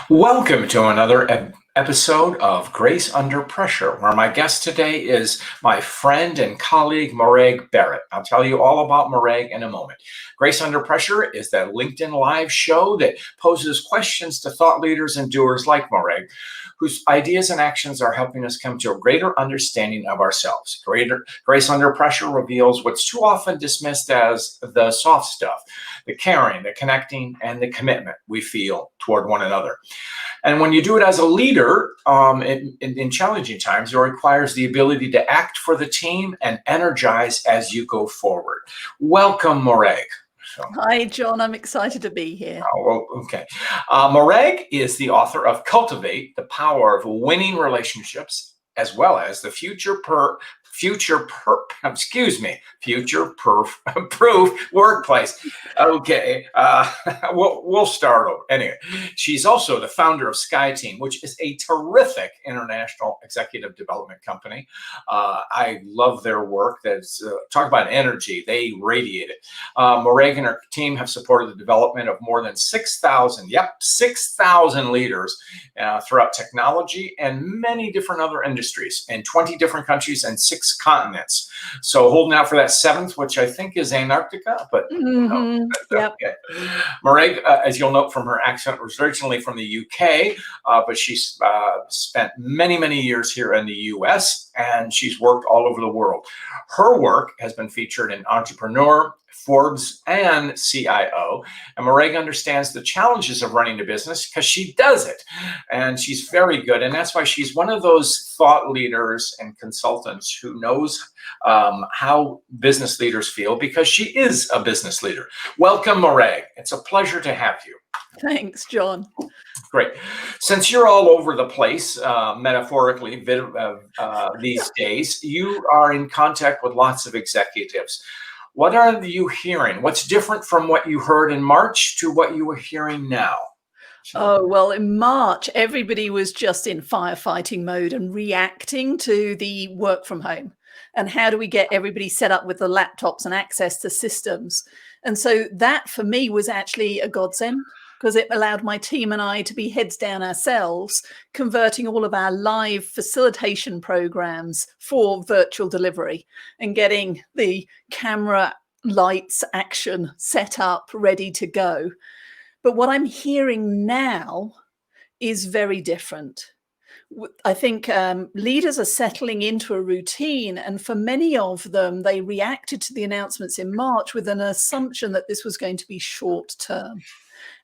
Welcome to another episode of Grace Under Pressure, where my guest today is my friend and colleague, Morag Barrett. I'll tell you all about Morag in a moment. Grace Under Pressure is that LinkedIn Live show that poses questions to thought leaders and doers like Morag, whose ideas and actions are helping us come to a greater understanding of ourselves. Grace Under Pressure reveals what's too often dismissed as the soft stuff, the caring, the connecting, and the commitment we feel toward one another. And when you do it as a leader in challenging times, it requires the ability to act for the team and energize as you go forward. Welcome, Morag. Hi, John. I'm excited to be here. Oh, well, okay. Morag is the author of Cultivate, the Power of Winning Relationships, as well as the future-proof workplace. Okay, we'll start over. Anyway, she's also the founder of SkyTeam, which is a terrific international executive development company. I love their work. That's talk about energy. They radiate it. Morag and her team have supported the development of more than 6,000 leaders throughout technology and many different other industries in 20 different countries and 6 continents. So holding out for that 7th, which I think is Antarctica, but Yep. Okay. Morag, as you'll note from her accent, was originally from the UK, but she's spent many years here in the US, and she's worked all over the world. Her work has been featured in Entrepreneur, Forbes, and CIO. And Morag understands the challenges of running a business because she does it. And she's very good. And that's why she's one of those thought leaders and consultants who knows how business leaders feel, because she is a business leader. Welcome, Morag. It's a pleasure to have you. Thanks, John. Great. Since you're all over the place, metaphorically, these days, you are in contact with lots of executives. What are you hearing? What's different from what you heard in March to what you are hearing now? Oh, well, in March, everybody was just in firefighting mode and reacting to the work from home. And how do we get everybody set up with the laptops and access to systems? And so that for me was actually a godsend, because it allowed my team and I to be heads down ourselves, converting all of our live facilitation programs for virtual delivery and getting the camera, lights, action set up, ready to go. But what I'm hearing now is very different. I think leaders are settling into a routine, and for many of them, they reacted to the announcements in March with an assumption that this was going to be short term,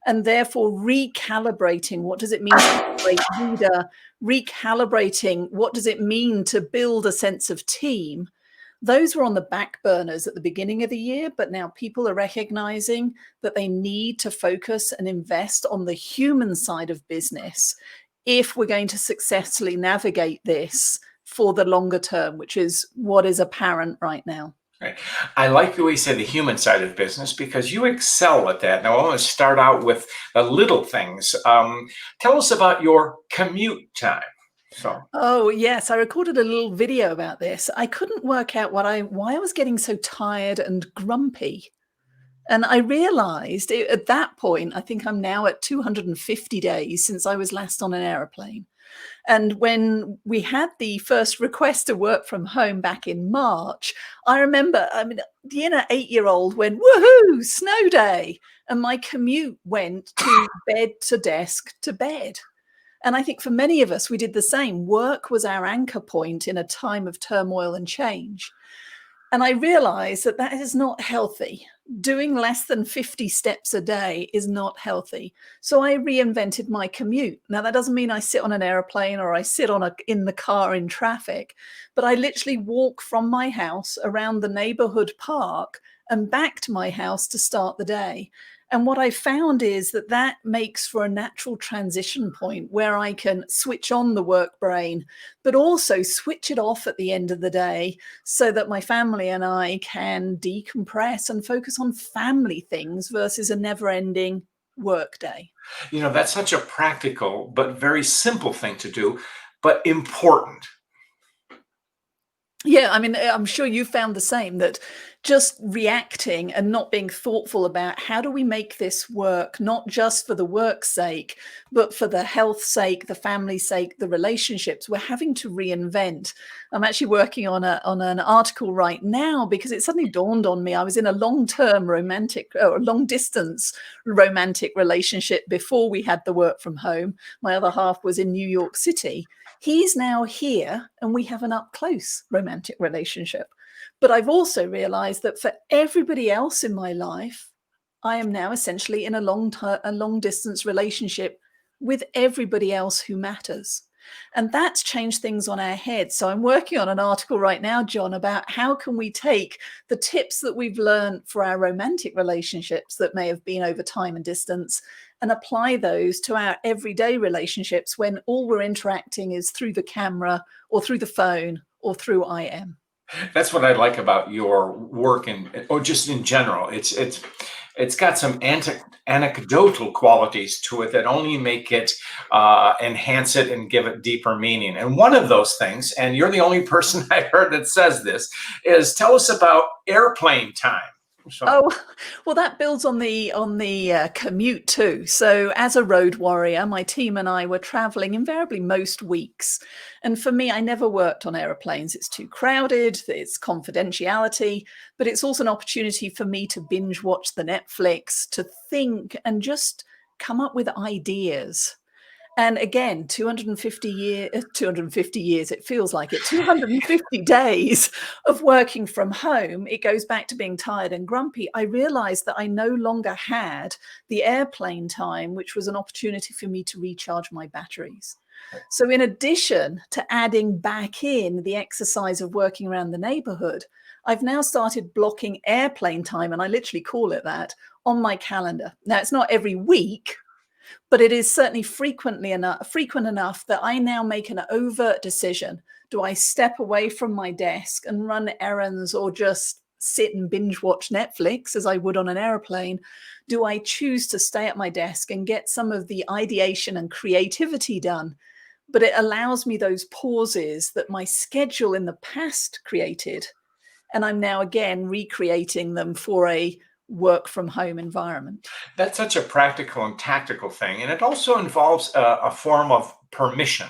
and therefore recalibrating what does it mean to be a great leader, recalibrating what does it mean to build a sense of team. Those were on the back burners at the beginning of the year, but now people are recognizing that they need to focus and invest on the human side of business if we're going to successfully navigate this for the longer term, which is what is apparent right now. Right. I like the way you say the human side of business, because you excel at that. Now, I want to start out with the little things. Tell us about your commute time. Oh, yes. I recorded a little video about this. I couldn't work out why I was getting so tired and grumpy. And I realized at that point, I think I'm now at 250 days since I was last on an aeroplane. And when we had the first request to work from home back in March, I remember, the inner 8-year-old went, woohoo, snow day. And my commute went to bed to desk to bed. And I think for many of us, we did the same. Work was our anchor point in a time of turmoil and change. And I realized that that is not healthy. Doing less than 50 steps a day is not healthy. So I reinvented my commute. Now, that doesn't mean I sit on an airplane or I sit in the car in traffic, but I literally walk from my house around the neighborhood park and back to my house to start the day. And what I found is that makes for a natural transition point where I can switch on the work brain, but also switch it off at the end of the day so that my family and I can decompress and focus on family things versus a never-ending work day. That's such a practical but very simple thing to do, but important. Yeah, I'm sure you found the same, that just reacting and not being thoughtful about how do we make this work, not just for the work's sake, but for the health's sake, the family's sake, the relationships. We're having to reinvent. I'm actually working on an article right now because it suddenly dawned on me. I was in a long-term romantic or long-distance romantic relationship before we had the work from home. My other half was in New York City. He's now here and we have an up-close romantic relationship. But I've also realized that for everybody else in my life, I am now essentially in a long distance relationship with everybody else who matters. And that's changed things on our heads. So I'm working on an article right now, John, about how can we take the tips that we've learned for our romantic relationships that may have been over time and distance and apply those to our everyday relationships when all we're interacting is through the camera or through the phone or through IM. That's what I like about your work, and or just in general. It's got some anecdotal qualities to it that only make it enhance it and give it deeper meaning. And one of those things, and you're the only person I heard that says this, is tell us about airplane time. So, Oh, well, that builds on the commute too. So as a road warrior, my team and I were traveling invariably most weeks. And for me, I never worked on aeroplanes. It's too crowded, it's confidentiality, but it's also an opportunity for me to binge watch the Netflix, to think and just come up with ideas. And again, 250 years, it feels like it, 250 days of working from home, it goes back to being tired and grumpy. I realized that I no longer had the airplane time, which was an opportunity for me to recharge my batteries. So in addition to adding back in the exercise of working around the neighborhood, I've now started blocking airplane time, and I literally call it that, on my calendar. Now, it's not every week, but it is certainly frequent enough that I now make an overt decision. Do I step away from my desk and run errands or just sit and binge watch Netflix as I would on an airplane? Do I choose to stay at my desk and get some of the ideation and creativity done? But it allows me those pauses that my schedule in the past created. And I'm now again recreating them for a work from home environment. that's such a practical and tactical thing, and it also involves a form of permission.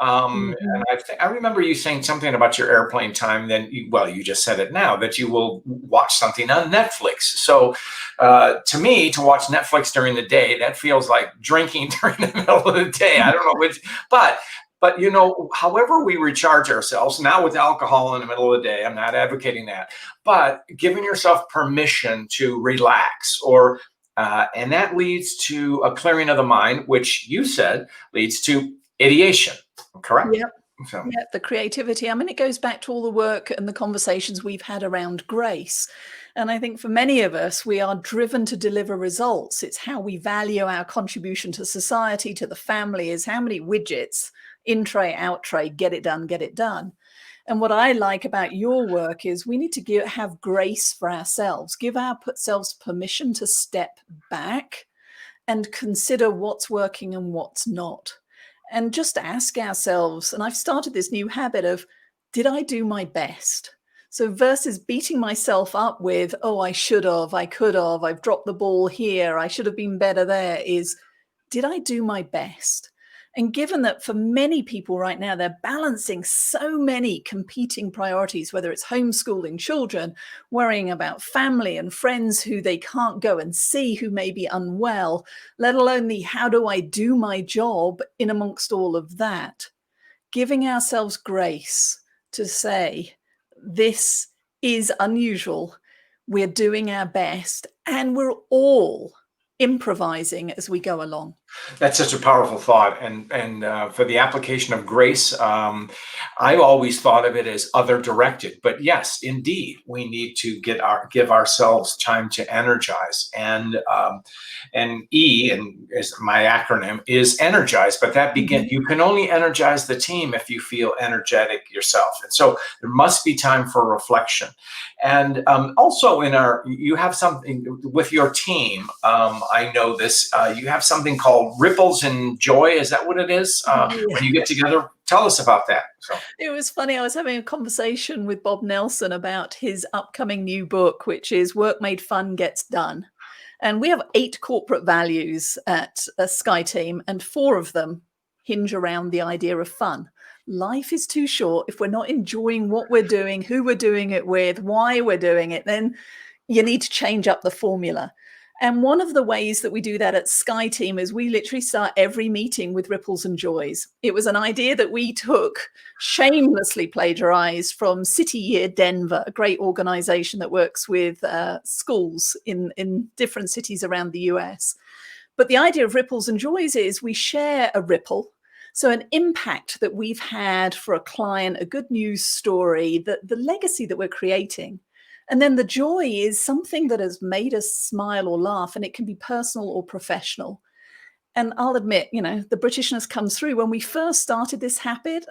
Mhm. And I remember you saying something about your airplane time. Then, well, you just said it now that you will watch something on Netflix. So, to me, to watch Netflix during the day, that feels like drinking during the middle of the day. I don't know which, but however we recharge ourselves now with alcohol in the middle of the day, I'm not advocating that, but giving yourself permission to relax, or and that leads to a clearing of the mind, which you said leads to ideation. Correct. Yep. So Yeah, the creativity. I mean, it goes back to all the work and the conversations we've had around grace. And I think for many of us, we are driven to deliver results. It's how we value our contribution to society, to the family, is how many widgets, in tray, out tray, get it done, get it done. And what I like about your work is we need to have grace for ourselves, give ourselves permission to step back and consider what's working and what's not. And just ask ourselves, and I've started this new habit of, did I do my best? So versus beating myself up with, oh, I should have, I could have, I've dropped the ball here, I should have been better there, is, did I do my best? And given that for many people right now, they're balancing so many competing priorities, whether it's homeschooling children, worrying about family and friends who they can't go and see who may be unwell, let alone the how do I do my job in amongst all of that, giving ourselves grace to say, this is unusual, we're doing our best, and we're all improvising as we go along. that's such a powerful thought, and for the application of grace, I always thought of it as other directed. But yes, indeed, we need to give ourselves time to energize, and E, and is my acronym, is energize. But that begin Mhm. you can only energize the team if you feel energetic yourself, and so there must be time for reflection. And also, you have something with your team. I know this. You have something called called Ripples and Joy. Is that what it is? When you get together, tell us about that. So. It was funny. I was having a conversation with Bob Nelson about his upcoming new book, which is Work Made Fun Gets Done. And we have 8 corporate values at Sky Team, and 4 of them hinge around the idea of fun. Life is too short. If we're not enjoying what we're doing, who we're doing it with, why we're doing it, then you need to change up the formula. And one of the ways that we do that at Sky Team is we literally start every meeting with ripples and joys. It was an idea that we took, shamelessly plagiarized from City Year Denver, a great organization that works with schools in different cities around the US. But the idea of ripples and joys is we share a ripple. So an impact that we've had for a client, a good news story, the legacy that we're creating. And then the joy is something that has made us smile or laugh, and it can be personal or professional. And I'll admit, the Britishness comes through. When we first started this habit,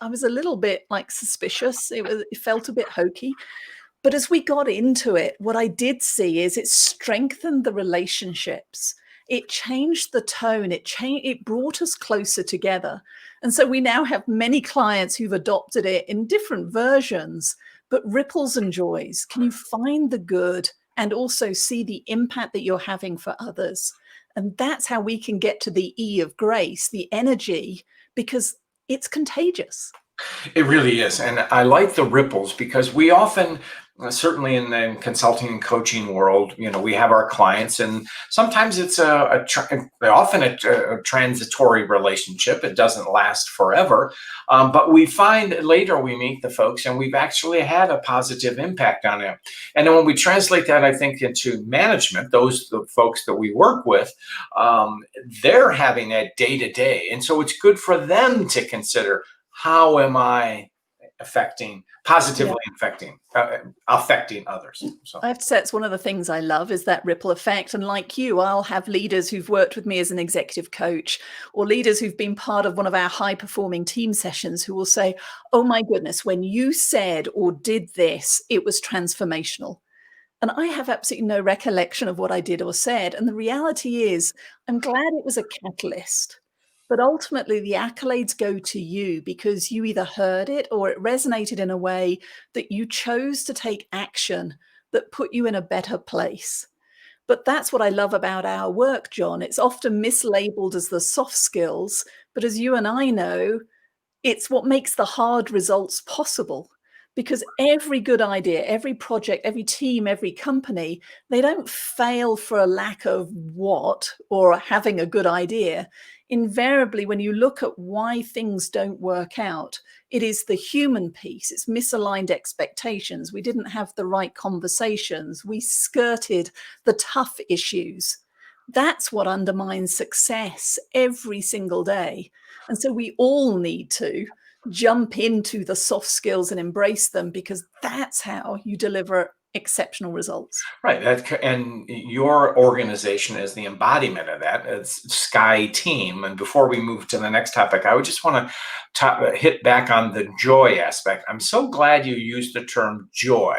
I was a little bit suspicious. It felt a bit hokey. But as we got into it, what I did see is it strengthened the relationships. It changed the tone. It brought us closer together. And so we now have many clients who've adopted it in different versions. But ripples and joys, can you find the good and also see the impact that you're having for others? And that's how we can get to the E of grace, the energy, because it's contagious. It really is. And I like the ripples because we often, certainly in the consulting and coaching world, we have our clients, and sometimes it's often a transitory relationship. It doesn't last forever. But we find later we meet the folks and we've actually had a positive impact on them. And then when we translate that, I think, into management, the folks that we work with, they're having that day to day. And so it's good for them to consider, how am I positively affecting others? So I have to say, it's one of the things I love is that ripple effect. And like you, I'll have leaders who've worked with me as an executive coach, or leaders who've been part of one of our high performing team sessions, who will say, oh my goodness, when you said or did this, it was transformational. And I have absolutely no recollection of what I did or said. And the reality is, I'm glad it was a catalyst. But ultimately, the accolades go to you because you either heard it or it resonated in a way that you chose to take action that put you in a better place. But that's what I love about our work, John. It's often mislabeled as the soft skills, but as you and I know, it's what makes the hard results possible. Because every good idea, every project, every team, every company, they don't fail for a lack of what or having a good idea. Invariably, when you look at why things don't work out, it is the human piece. It's misaligned expectations. We didn't have the right conversations. We skirted the tough issues. That's what undermines success every single day. And so we all need to jump into the soft skills and embrace them, because that's how you deliver exceptional results. Right. And your organization is the embodiment of that. It's Sky Team. And before we move to the next topic, I would just want to hit back on the joy aspect. I'm so glad you used the term joy.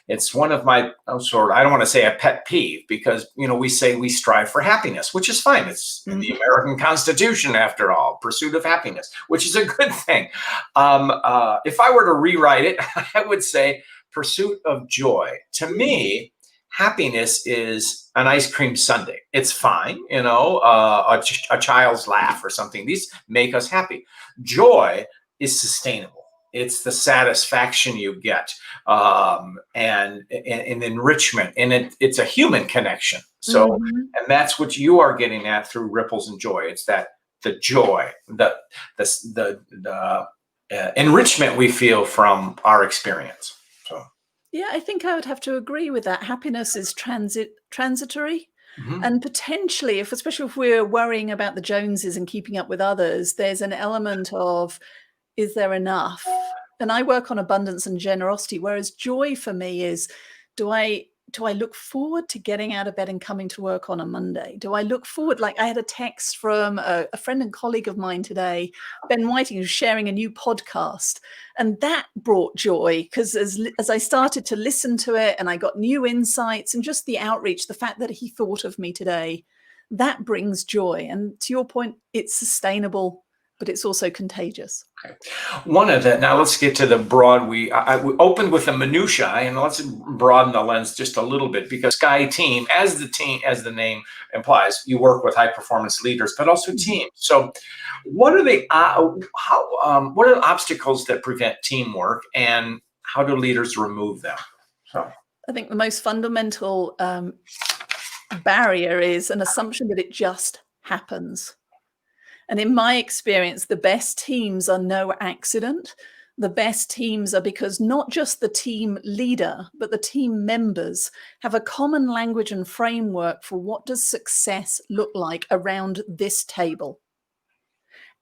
It's one of my I don't want to say a pet peeve, because, we say we strive for happiness, which is fine. It's in the American Constitution, after all, pursuit of happiness, which is a good thing. If I were to rewrite it, I would say pursuit of joy. To me, happiness is an ice cream sundae. It's fine, a child's laugh or something. These make us happy. Joy is sustainable. It's the satisfaction you get, and enrichment, and it's a human connection. So, and that's what you are getting at through ripples and joy. It's that the joy, the enrichment we feel from our experience. So. Yeah, I think I would have to agree with that. Happiness is transitory. And potentially, especially if we're worrying about the Joneses and keeping up with others, there's an element of, is there enough? And I work on abundance and generosity, whereas joy for me is, do I look forward to getting out of bed and coming to work on a Monday? Do I look forward? Like, I had a text from a friend and colleague of mine today, Ben Whiting, who's sharing a new podcast. And that brought joy, because as I started to listen to it and I got new insights and just the outreach, the fact that he thought of me today, that brings joy. And to your point, it's sustainable, but it's also contagious. One of the now let's get to the broad. We opened with the minutia, and let's broaden the lens just a little bit because team as the name implies, you work with high performance leaders, but also teams. So, what are the what are the obstacles that prevent teamwork, and how do leaders remove them? So, I think the most fundamental barrier is an assumption that it just happens. And in my experience, the best teams are no accident. The best teams are because not just the team leader, but the team members have a common language and framework for what does success look like around this table.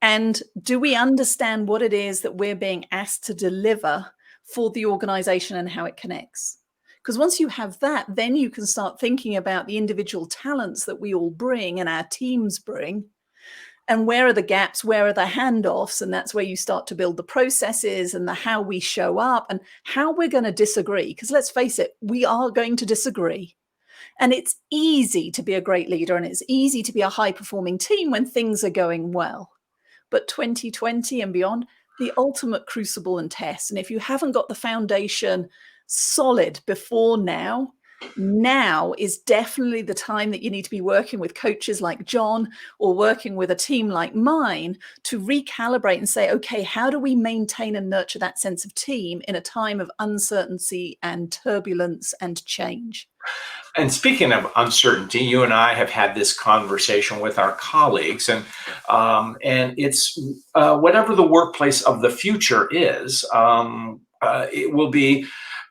And do we understand what it is that we're being asked to deliver for the organization and how it connects? Because once you have that, then you can start thinking about the individual talents that we all bring and our teams bring. And where are the gaps? Where are the handoffs? And that's where you start to build the processes and the how we show up and how we're going to disagree. Because let's face it, we are going to disagree. And it's easy to be a great leader and it's easy to be a high performing team when things are going well. But 2020 and beyond, the ultimate crucible and test. And if you haven't got the foundation solid before now is definitely the time that you need to be working with coaches like John or working with a team like mine to recalibrate and say, okay, how do we maintain and nurture that sense of team in a time of uncertainty and turbulence and change? and speaking of uncertainty, you and I have had this conversation with our colleagues, and it's whatever the workplace of the future is, it will be.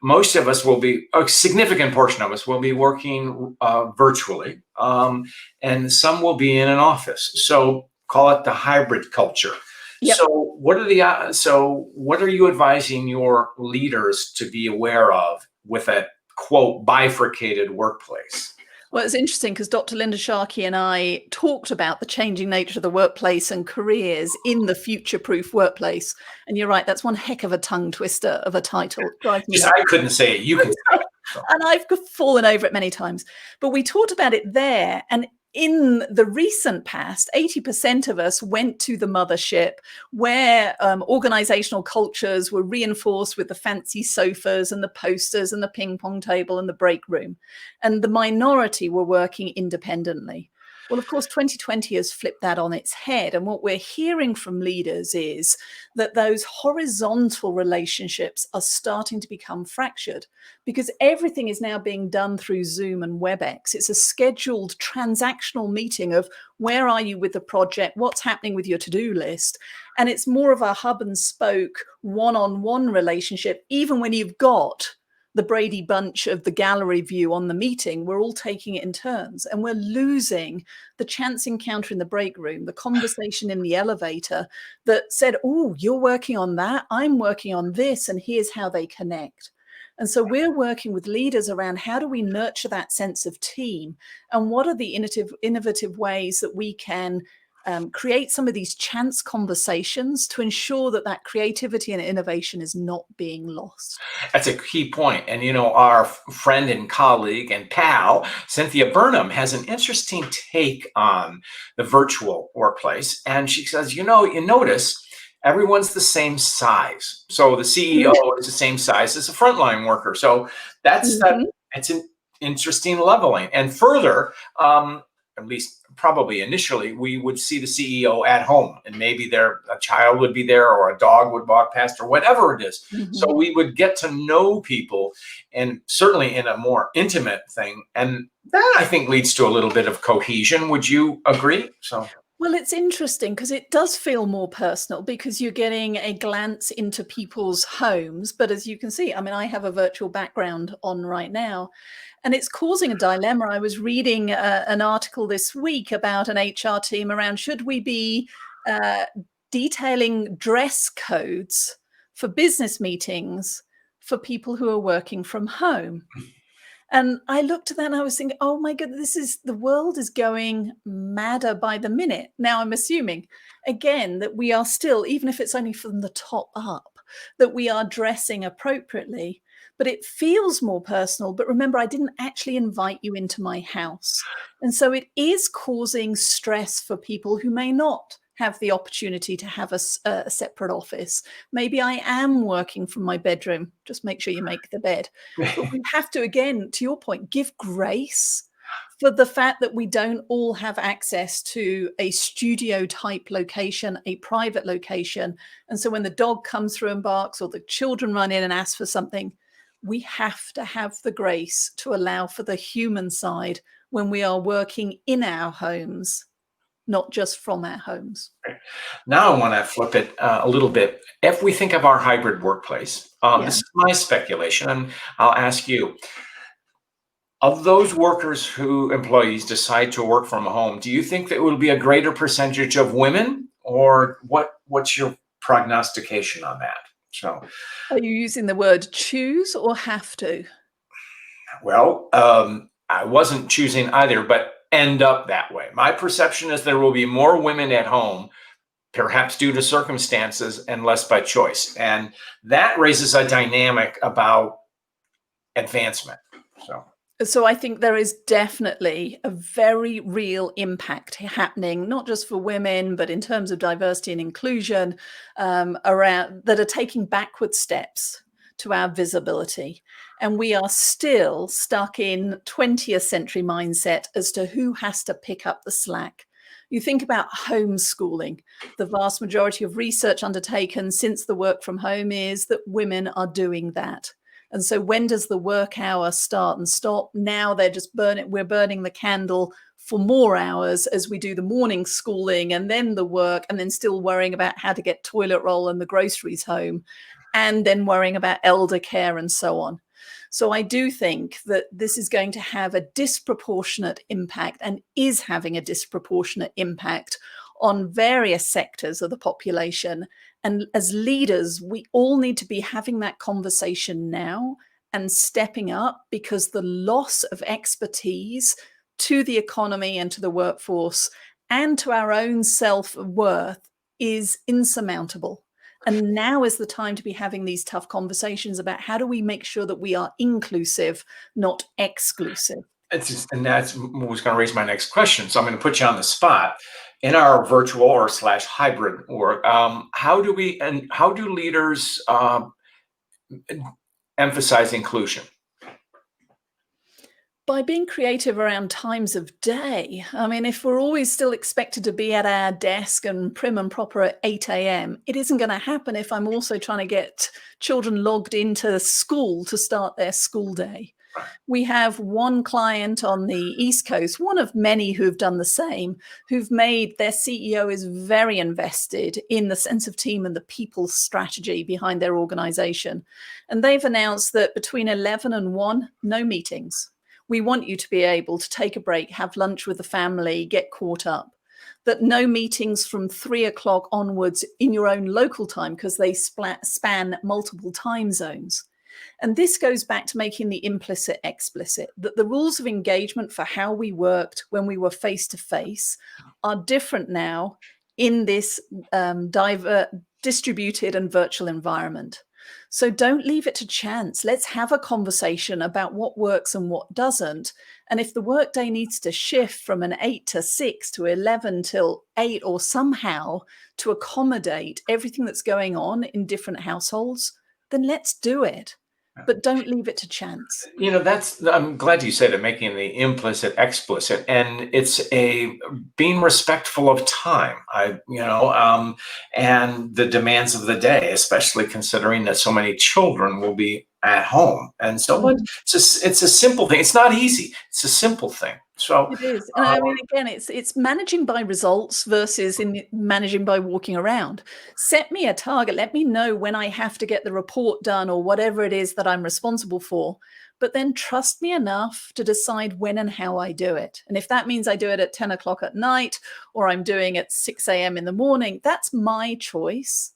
Most of us will be, a significant portion of us will be working virtually, and some will be in an office. So call it the hybrid culture. Yep. So what are you advising your leaders to be aware of with a quote bifurcated workplace? Well, it's interesting because Dr. Linda Sharkey and I talked about the changing nature of the workplace and careers in the future-proof workplace. And you're right, that's one heck of a tongue twister of a title. It drives me I couldn't say it. You can say it. So. And I've fallen over it many times. But we talked about it there. And in the recent past, 80% of us went to the mothership where organizational cultures were reinforced with the fancy sofas and the posters and the ping pong table and the break room. And the minority were working independently. Well, of course, 2020 has flipped that on its head. And what we're hearing from leaders is that those horizontal relationships are starting to become fractured because everything is now being done through Zoom and WebEx. It's a scheduled transactional meeting of where are you with the project, what's happening with your to-do list. And it's more of a hub and spoke one-on-one relationship, even when you've got the Brady Bunch of the gallery view on the meeting. We're all taking it in turns and we're losing the chance encounter in the break room, the conversation in the elevator that said, oh, you're working on that, I'm working on this, and here's how they connect. And so we're working with leaders around how do we nurture that sense of team and what are the innovative ways that we can create some of these chance conversations to ensure that that creativity and innovation is not being lost. That's a key point. And, our friend and colleague and pal, Cynthia Burnham, has an interesting take on the virtual workplace. And she says, you notice everyone's the same size. So the CEO is the same size as a frontline worker. So that's it's an interesting leveling. And further, at least probably initially, we would see the CEO at home and maybe a child would be there or a dog would walk past or whatever it is. So we would get to know people and certainly in a more intimate thing. And that I think leads to a little bit of cohesion. Would you agree? Well, it's interesting because it does feel more personal because you're getting a glance into people's homes. But as you can see, I have a virtual background on right now. And it's causing a dilemma. I was reading an article this week about an HR team around should we be detailing dress codes for business meetings for people who are working from home. And I looked at that and I was thinking, oh my goodness, the world is going madder by the minute. Now I'm assuming, again, that we are still, even if it's only from the top up, that we are dressing appropriately. but it feels more personal. But remember, I didn't actually invite you into my house. And so it is causing stress for people who may not have the opportunity to have a separate office. Maybe I am working from my bedroom. Just make sure you make the bed. But we have to, again, to your point, give grace for the fact that we don't all have access to a studio type location, a private location. And so when the dog comes through and barks, or the children run in and ask for something, we have to have the grace to allow for the human side when we are working in our homes, not just from our homes. Now I want to flip it a little bit. If we think of our hybrid workplace, this is my speculation, and I'll ask you, of those workers who employees decide to work from home, do you think that it will be a greater percentage of women, or what's your prognostication on that? So, are you using the word choose or have to? well, I wasn't choosing either, but end up that way. My perception is there will be more women at home, perhaps due to circumstances and less by choice. And that raises a dynamic about advancement. So I think there is definitely a very real impact happening, not just for women, but in terms of diversity and inclusion, around that are taking backward steps to our visibility. And we are still stuck in 20th century mindset as to who has to pick up the slack. You think about homeschooling. The vast majority of research undertaken since the work from home is that women are doing that. And so when does the work hour start and stop? Now they're just we're burning the candle for more hours as we do the morning schooling and then the work, and then still worrying about how to get toilet roll and the groceries home, and then worrying about elder care and so on. So I do think that this is going to have a disproportionate impact, and is having a disproportionate impact on various sectors of the population. And as leaders, we all need to be having that conversation now and stepping up, because the loss of expertise to the economy and to the workforce and to our own self-worth is insurmountable. And now is the time to be having these tough conversations about how do we make sure that we are inclusive, not exclusive. And that's was going to raise my next question. So I'm going to put you on the spot. In our virtual or / hybrid work, how do leaders emphasize inclusion? By being creative around times of day. I mean, if we're always still expected to be at our desk and prim and proper at 8 a.m., it isn't going to happen if I'm also trying to get children logged into school to start their school day. We have one client on the East Coast, one of many who've done the same, who've made their CEO is very invested in the sense of team and the people strategy behind their organization. And they've announced that between 11 and 1, no meetings. We want you to be able to take a break, have lunch with the family, get caught up. That no meetings from 3 o'clock onwards in your own local time, because they span multiple time zones. And this goes back to making the implicit explicit, that the rules of engagement for how we worked when we were face to face are different now in this distributed and virtual environment. So don't leave it to chance. Let's have a conversation about what works and what doesn't. And if the workday needs to shift from an 8 to 6 to 11 till 8, or somehow to accommodate everything that's going on in different households, then let's do it. But don't leave it to chance. You know, I'm glad you said it, making the implicit explicit, and it's being respectful of time. And the demands of the day, especially considering that so many children will be at home. And so it's a simple thing. It's not easy. It's a simple thing. So it is. And I mean, again, it's managing by results versus managing by walking around. Set me a target. Let me know when I have to get the report done or whatever it is that I'm responsible for. But then trust me enough to decide when and how I do it. And if that means I do it at 10 o'clock at night, or I'm doing it at 6 a.m. in the morning, that's my choice.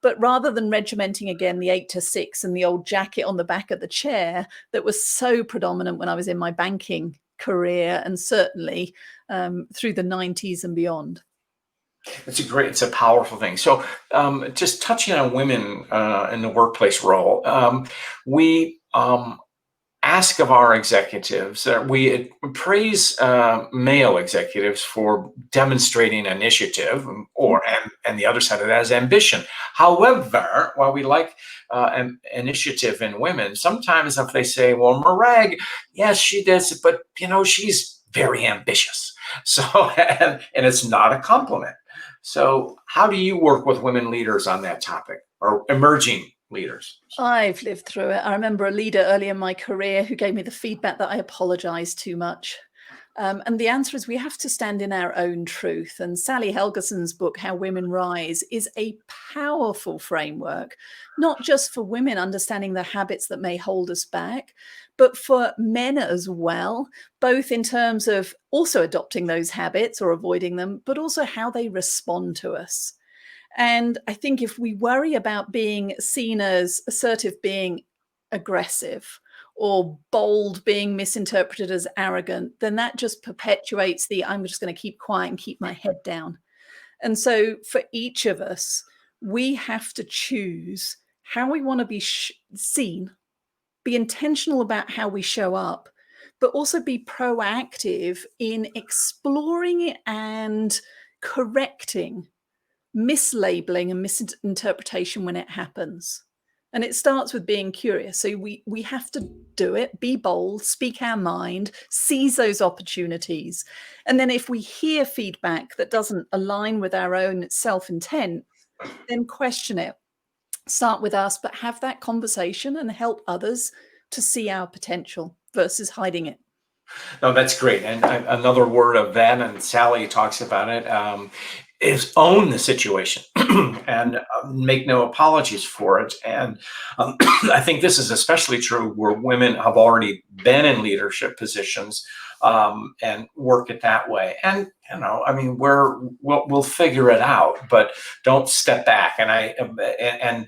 But rather than regimenting again the 8 to 6 and the old jacket on the back of the chair that was so predominant when I was in my banking career, and certainly through the 90s and beyond. It's a powerful thing. So just touching on women in the workplace role, we um, ask of our executives. We praise male executives for demonstrating initiative, and the other side of that is ambition. However, while we like initiative in women, sometimes if they say, "Well, Morag, yes, she does, but she's very ambitious," so and it's not a compliment. So, how do you work with women leaders on that topic or emerging leaders? I've lived through it. I remember a leader early in my career who gave me the feedback that I apologized too much. And the answer is we have to stand in our own truth. And Sally Helgeson's book, How Women Rise, is a powerful framework, not just for women understanding the habits that may hold us back, but for men as well, both in terms of also adopting those habits or avoiding them, but also how they respond to us. And I think if we worry about being seen as assertive being aggressive or bold being misinterpreted as arrogant, then that just perpetuates the I'm just going to keep quiet and keep my head down. And so for each of us, we have to choose how we want to be seen, be intentional about how we show up, but also be proactive in exploring and correcting mislabeling and misinterpretation when it happens. And it starts with being curious. So we have to do it, be bold, speak our mind, seize those opportunities. And then if we hear feedback that doesn't align with our own self-intent, then question it. Start with us, but have that conversation and help others to see our potential versus hiding it. No, that's great. And another word of that, and Sally talks about it, is own the situation and make no apologies for it. And I think this is especially true where women have already been in leadership positions and work it that way. And I mean, we'll figure it out, but don't step back. And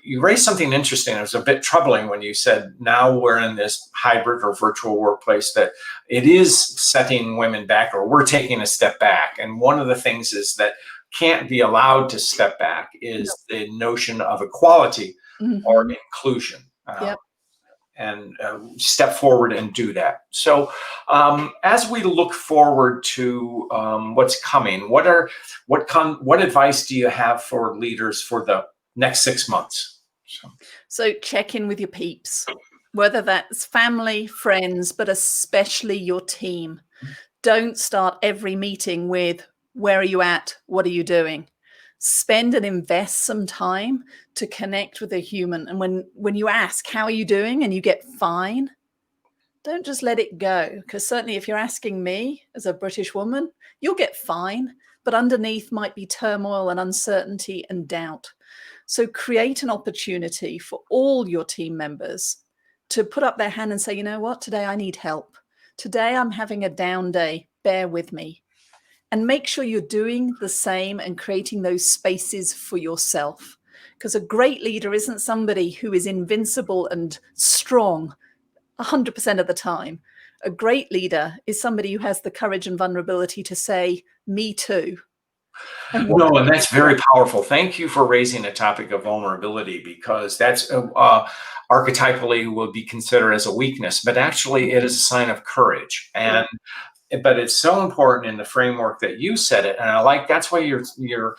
you raised something interesting. It was a bit troubling when you said now we're in this hybrid or virtual workplace that it is setting women back, or we're taking a step back. And one of the things is that can't be allowed to step back is the notion of equality or inclusion. Yep. And step forward and do that. So, as we look forward to what's coming, what advice do you have for leaders for the next 6 months? So check in with your peeps, whether that's family, friends, but especially your team. Don't start every meeting with, where are you at? What are you doing? Spend and invest some time to connect with a human. And when you ask, how are you doing? And you get fine, don't just let it go. Because certainly if you're asking me as a British woman, you'll get fine, but underneath might be turmoil and uncertainty and doubt. So create an opportunity for all your team members to put up their hand and say, you know what, today I need help. Today I'm having a down day, bear with me. And make sure you're doing the same and creating those spaces for yourself. Because a great leader isn't somebody who is invincible and strong 100% of the time. A great leader is somebody who has the courage and vulnerability to say, me too. And that's very powerful. Thank you for raising the topic of vulnerability, because that's archetypally would be considered as a weakness, but actually it is a sign of courage. But it's so important in the framework that you said it, and I like that's why your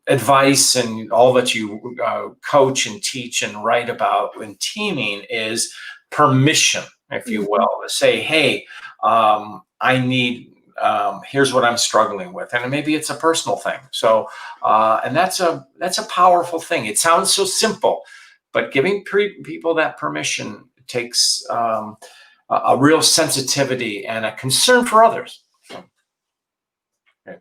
advice and all that you coach and teach and write about in teaming is permission, if you will, to say, hey, I need. Here's what I'm struggling with, and maybe it's a personal thing. So, and that's a powerful thing. It sounds so simple, but giving people that permission takes a real sensitivity and a concern for others. Okay.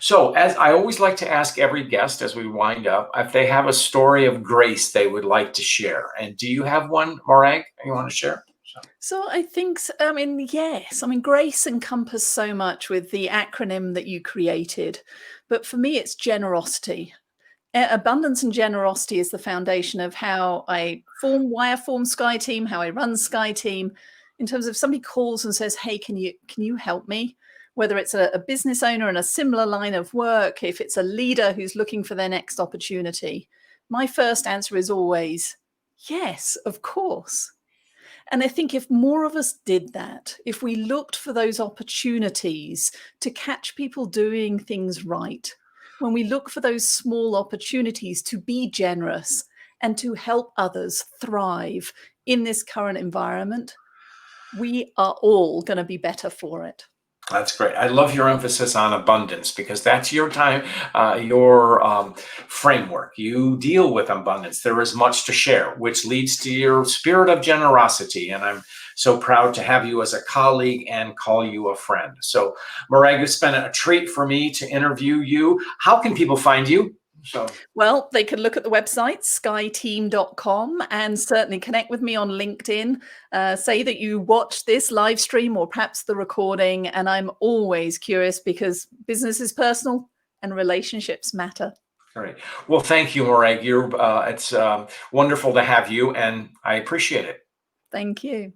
So, as I always like to ask every guest as we wind up, if they have a story of grace they would like to share. And do you have one, Morag, you want to share? So I think, yes. Grace encompasses so much with the acronym that you created. But for me, it's generosity. Abundance and generosity is the foundation of why I form Sky Team, how I run Sky Team. In terms of somebody calls and says, hey, can you help me? Whether it's a business owner in a similar line of work, if it's a leader who's looking for their next opportunity, my first answer is always, Yes, of course. And I think if more of us did that, if we looked for those opportunities to catch people doing things right, when we look for those small opportunities to be generous and to help others thrive in this current environment, we are all going to be better for it. That's great. I love your emphasis on abundance because that's your time, your framework. You deal with abundance. There is much to share, which leads to your spirit of generosity. And I'm so proud to have you as a colleague and call you a friend. So, Morag, it's been a treat for me to interview you. How can people find you? So, Well, they can look at the website, skyteam.com, and certainly connect with me on LinkedIn. Say that you watch this live stream or perhaps the recording. And I'm always curious because business is personal and relationships matter. all right. Well, thank you, Morag. It's wonderful to have you, and I appreciate it. Thank you.